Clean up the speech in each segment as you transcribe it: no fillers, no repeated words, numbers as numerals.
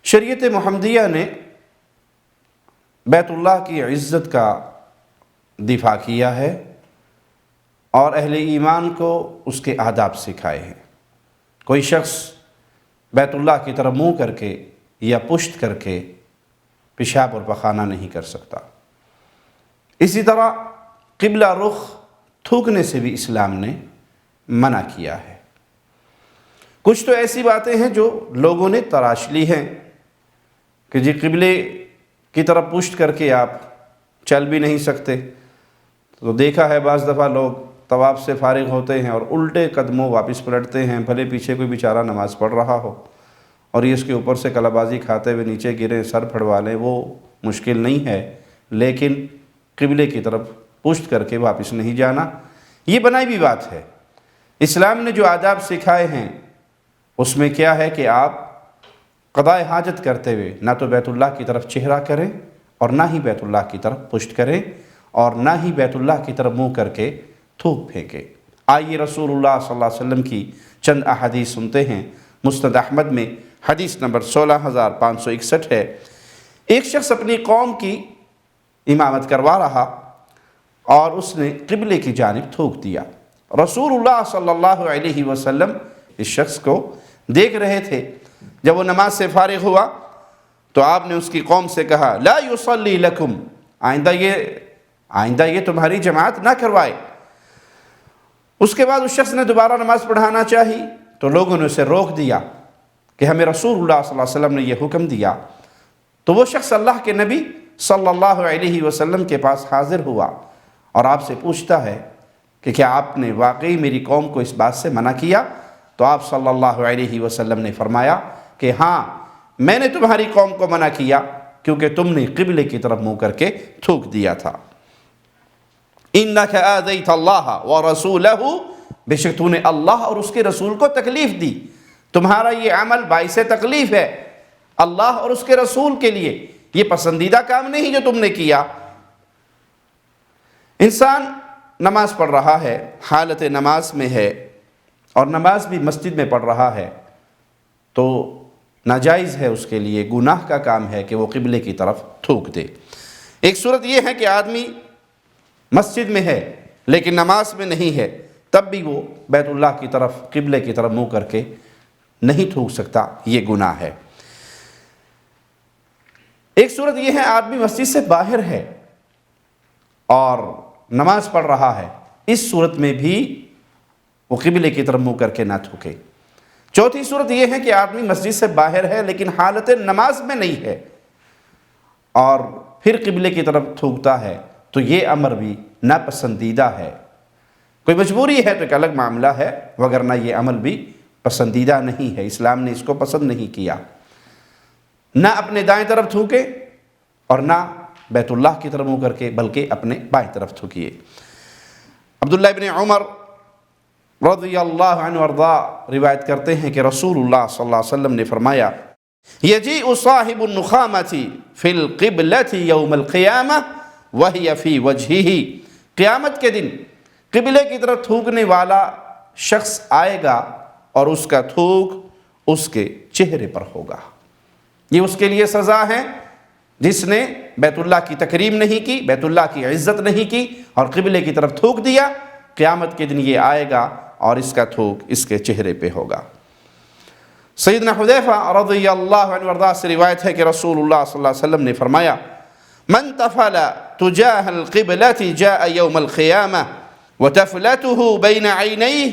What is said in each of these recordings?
شریعت محمدیہ نے بیت اللہ کی عزت کا دفاع کیا ہے اور اہل ایمان کو اس کے آداب سکھائے ہیں۔ کوئی شخص بیت اللہ کی طرف منہ کر کے یا پشت کر کے پیشاب اور پخانہ نہیں کر سکتا۔ اسی طرح قبلہ رخ تھوکنے سے بھی اسلام نے منع کیا ہے۔ کچھ تو ایسی باتیں ہیں جو لوگوں نے تراش لی ہیں کہ جی قبلے کی طرف پشت کر کے آپ چل بھی نہیں سکتے، تو دیکھا ہے بعض دفعہ لوگ طواف سے فارغ ہوتے ہیں اور الٹے قدموں واپس پلٹتے ہیں، بھلے پیچھے کوئی بیچارہ نماز پڑھ رہا ہو اور یہ اس کے اوپر سے کلا بازی کھاتے ہوئے نیچے گریں، سر پھڑوا لیں، وہ مشکل نہیں ہے، لیکن قبلے کی طرف پشت کر کے واپس نہیں جانا یہ بنائی بھی بات ہے۔ اسلام نے جو آداب سکھائے ہیں اس میں کیا ہے کہ آپ قضاء حاجت کرتے ہوئے نہ تو بیت اللہ کی طرف چہرہ کریں اور نہ ہی بیت اللہ کی طرف پشت کریں اور نہ ہی بیت اللہ کی طرف منہ کر کے تھوک پھینکیں۔ آئیے رسول اللہ صلی اللہ علیہ وسلم کی چند احادیث سنتے ہیں۔ مسند احمد میں حدیث نمبر 16561 ہے، ایک شخص اپنی قوم کی امامت کروا رہا اور اس نے قبلے کی جانب تھوک دیا۔ رسول اللہ صلی اللہ علیہ وسلم اس شخص کو دیکھ رہے تھے۔ جب وہ نماز سے فارغ ہوا تو آپ نے اس کی قوم سے کہا لا یصلی لکم، آئندہ یہ تمہاری جماعت نہ کروائے۔ اس کے بعد اس شخص نے دوبارہ نماز پڑھانا چاہی تو لوگوں نے اسے روک دیا کہ ہمیں رسول اللہ صلی اللہ علیہ وسلم نے یہ حکم دیا۔ تو وہ شخص اللہ کے نبی صلی اللہ علیہ وسلم کے پاس حاضر ہوا اور آپ سے پوچھتا ہے کہ کیا آپ نے واقعی میری قوم کو اس بات سے منع کیا؟ تو آپ صلی اللہ علیہ وسلم نے فرمایا کہ ہاں، میں نے تمہاری قوم کو منع کیا کیونکہ تم نے قبلے کی طرف منہ کر کے تھوک دیا تھا۔ اِنَّكَ آذَيْتَ اللَّهَ وَرَسُولَهُ، بے شک تو نے اللہ اور اس کے رسول کو تکلیف دی، تمہارا یہ عمل باعث تکلیف ہے اللہ اور اس کے رسول کے لیے، یہ پسندیدہ کام نہیں جو تم نے کیا۔ انسان نماز پڑھ رہا ہے، حالت نماز میں ہے اور نماز بھی مسجد میں پڑھ رہا ہے تو ناجائز ہے اس کے لیے، گناہ کا کام ہے کہ وہ قبلے کی طرف تھوک دے۔ ایک صورت یہ ہے کہ آدمی مسجد میں ہے لیکن نماز میں نہیں ہے، تب بھی وہ بیت اللہ کی طرف قبلے کی طرف منہ کر کے نہیں تھوک سکتا، یہ گناہ ہے۔ ایک صورت یہ ہے آدمی مسجد سے باہر ہے اور نماز پڑھ رہا ہے، اس صورت میں بھی وہ قبلے کی طرف منہ کر کے نہ تھوکے۔ چوتھی صورت یہ ہے کہ آدمی مسجد سے باہر ہے لیکن حالت نماز میں نہیں ہے اور پھر قبلے کی طرف تھوکتا ہے تو یہ امر بھی ناپسندیدہ ہے۔ کوئی مجبوری ہے تو ایک الگ معاملہ ہے، وگرنہ یہ عمل بھی پسندیدہ نہیں ہے، اسلام نے اس کو پسند نہیں کیا۔ نہ اپنے دائیں طرف تھوکے اور نہ بیت اللہ کی طرف منہ کر کے، بلکہ اپنے بائیں طرف تھوکیے۔ عبداللہ ابن عمر رضی اللہ عنہ وارضا روایت کرتے ہیں کہ رسول اللہ صلی اللہ علیہ وسلم نے فرمایا یجیء صاحب النخامۃ فی القبلۃ یوم القیامہ وہی فی وجہہ، قیامت کے دن قبلے کی طرف تھوکنے والا شخص آئے گا اور اس کا تھوک اس کے چہرے پر ہوگا۔ یہ اس کے لیے سزا ہے جس نے بیت اللہ کی تکریم نہیں کی، بیت اللہ کی عزت نہیں کی اور قبلے کی طرف تھوک دیا۔ قیامت کے دن یہ آئے گا اور اس کا تھوک اس کے چہرے پہ ہوگا۔ سیدنا حذیفہ رضی اللہ عنہ وارضا سے روایت ہے کہ رسول اللہ صلی اللہ علیہ وسلم نے فرمایا من تفل تجاہ القبلۃ جاء یوم القیامہ وتفلته بین عینیہ،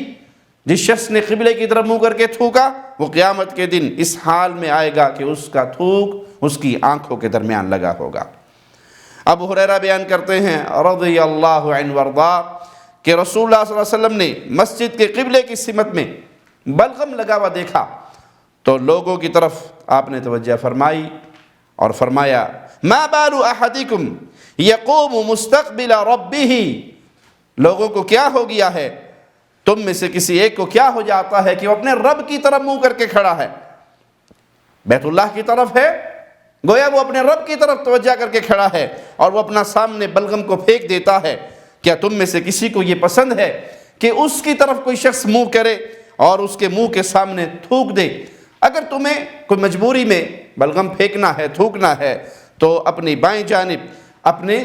جس شخص نے قبلے کی طرف منہ کر کے تھوکا وہ قیامت کے دن اس حال میں آئے گا کہ اس کا تھوک اس کی آنکھوں کے درمیان لگا ہوگا۔ ابو ہریرہ بیان کرتے ہیں رضی اللہ عنہ وارضا کہ رسول اللہ صلی اللہ علیہ وسلم نے مسجد کے قبلے کی سمت میں بلغم لگا ہوا دیکھا تو لوگوں کی طرف آپ نے توجہ فرمائی اور فرمایا ما بال احدکم یقوم مستقبل ربہ، لوگوں کو کیا ہو گیا ہے، تم میں سے کسی ایک کو کیا ہو جاتا ہے کہ وہ اپنے رب کی طرف منہ کر کے کھڑا ہے، بیت اللہ کی طرف ہے، گویا وہ اپنے رب کی طرف توجہ کر کے کھڑا ہے اور وہ اپنا سامنے بلغم کو پھینک دیتا ہے۔ کیا تم میں سے کسی کو یہ پسند ہے کہ اس کی طرف کوئی شخص منہ کرے اور اس کے منہ کے سامنے تھوک دے؟ اگر تمہیں کوئی مجبوری میں بلغم پھینکنا ہے، تھوکنا ہے، تو اپنی بائیں جانب اپنے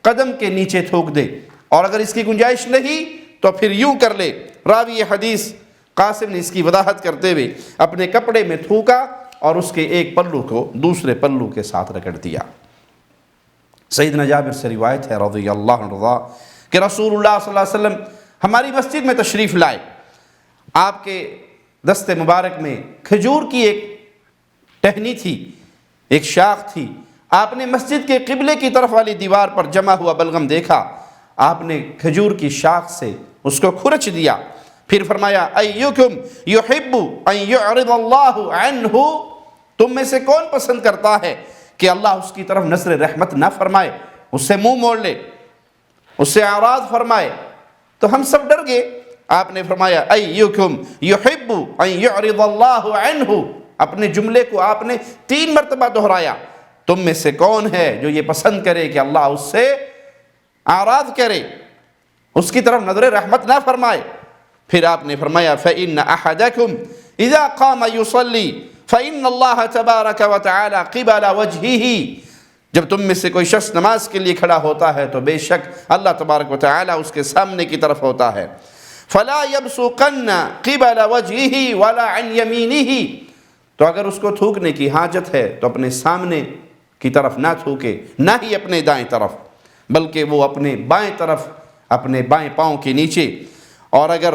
قدم کے نیچے تھوک دے، اور اگر اس کی گنجائش نہیں تو پھر یوں کر لے۔ راوی حدیث قاسم نے اس کی وضاحت کرتے ہوئے اپنے کپڑے میں تھوکا اور اس کے ایک پلو کو دوسرے پلو کے ساتھ رگڑ دیا۔ سیدنا جابر سے روایت ہے رضی اللہ عنہ کہ رسول اللہ صلی اللہ علیہ وسلم ہماری مسجد میں تشریف لائے۔ آپ کے دست مبارک میں کھجور کی ایک ٹہنی تھی، ایک شاخ تھی۔ آپ نے مسجد کے قبلے کی طرف والی دیوار پر جمع ہوا بلغم دیکھا، آپ نے کھجور کی شاخ سے اس کو کھرچ دیا، پھر فرمایا ایکم یحب ان یعرض اللہ عنہ، تم میں سے کون پسند کرتا ہے کہ اللہ اس کی طرف نظر رحمت نہ فرمائے، اس سے منہ موڑ لے، اس سے اعراض فرمائے؟ تو ہم سب ڈر گئے۔ آپ نے فرمایا ایکم یحب ان یعرض اللہ عنہ، اپنے جملے کو آپ نے 3 مرتبہ دہرایا، تم میں سے کون ہے جو یہ پسند کرے کہ اللہ اس سے اعراض کرے، اس کی طرف نظر رحمت نہ فرمائے؟ پھر آپ نے فرمایا فإن أحدكم إذا قام يصلي فإن الله تبارك وتعالى قبل وجهه، جب تم میں سے کوئی شخص نماز کے لیے کھڑا ہوتا ہے تو بے شک اللہ تبارک و تعالی اس کے سامنے کی طرف ہوتا ہے۔ فلا يبصقن قبل وجهه ولا عن يمينه، تو اگر اس کو تھوکنے کی حاجت ہے تو اپنے سامنے کی طرف نہ تھوکے، نہ ہی اپنے دائیں طرف، بلکہ وہ اپنے بائیں طرف، اپنے بائیں پاؤں کے نیچے، اور اگر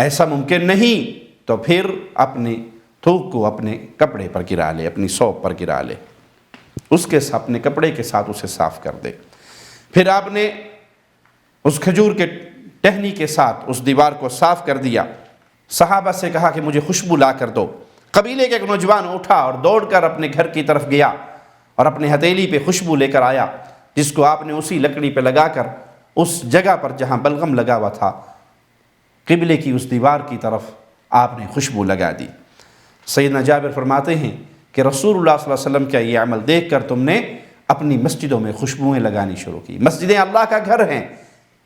ایسا ممکن نہیں تو پھر اپنے تھوک کو اپنے کپڑے پر گرا لے، اپنی ثوب پر گرا لے، اس کے اپنے کپڑے کے ساتھ اسے صاف کر دے۔ پھر آپ نے اس کھجور کے ٹہنی کے ساتھ اس دیوار کو صاف کر دیا۔ صحابہ سے کہا کہ مجھے خوشبو لا کر دو۔ قبیلے کے ایک نوجوان اٹھا اور دوڑ کر اپنے گھر کی طرف گیا اور اپنے ہتھیلی پہ خوشبو لے کر آیا، جس کو آپ نے اسی لکڑی پہ لگا کر اس جگہ پر جہاں بلغم لگا ہوا تھا، قبلے کی اس دیوار کی طرف آپ نے خوشبو لگا دی۔ سیدنا جابر فرماتے ہیں کہ رسول اللہ صلی اللہ علیہ وسلم کا یہ عمل دیکھ کر تم نے اپنی مسجدوں میں خوشبوئیں لگانی شروع کی۔ مسجدیں اللہ کا گھر ہیں،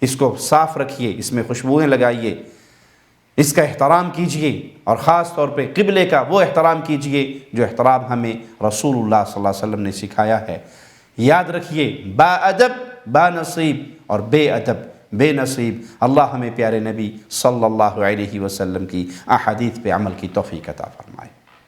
اس کو صاف رکھیے، اس میں خوشبوئیں لگائیے، اس کا احترام کیجئے، اور خاص طور پہ قبلے کا وہ احترام کیجئے جو احترام ہمیں رسول اللہ صلی اللہ علیہ وسلم نے سکھایا ہے۔ یاد رکھیے، با ادب با نصیب اور بے ادب بے نصیب۔ اللہ ہمیں پیارے نبی صلی اللہ علیہ وسلم کی احادیث پہ عمل کی توفیق عطا فرمائے۔